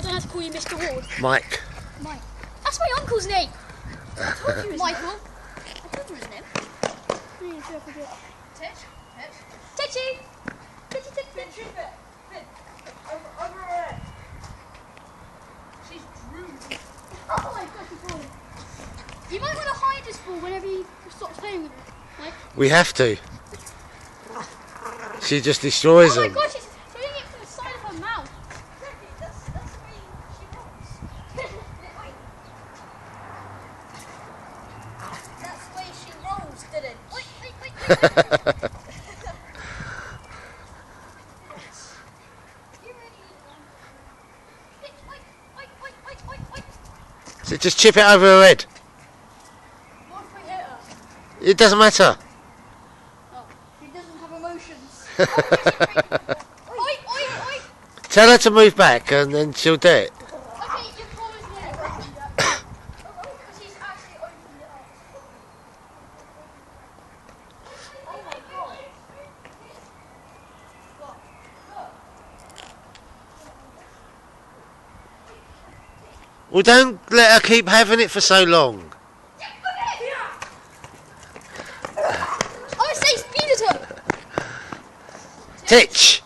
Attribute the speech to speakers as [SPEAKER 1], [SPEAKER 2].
[SPEAKER 1] don't have to call you Mr. Ward.
[SPEAKER 2] Mike.
[SPEAKER 1] Mike. That's my uncle's name. I told you his Michael. Name. I told you his name. Titch. Titchy. Titchy. Over her. She's rude. Oh my gosh, she's falling. You might want to hide this ball whenever you stop playing with it. Like.
[SPEAKER 2] We have to. She just destroys them.
[SPEAKER 1] Oh my gosh, she's doing it from the side of her mouth. That's the way she rolls. That's the way she rolls, Dylan. Wait.
[SPEAKER 2] So just chip it over her head.
[SPEAKER 1] What if we hit her?
[SPEAKER 2] It doesn't matter.
[SPEAKER 1] Oh, she doesn't have emotions. Oi.
[SPEAKER 2] Tell her to move back and then she'll do it.
[SPEAKER 1] Okay, you promised me. She's actually opened it up. Oh my god.
[SPEAKER 2] Well, don't let her keep having it for so long.
[SPEAKER 1] I say speed at her.
[SPEAKER 2] Titch!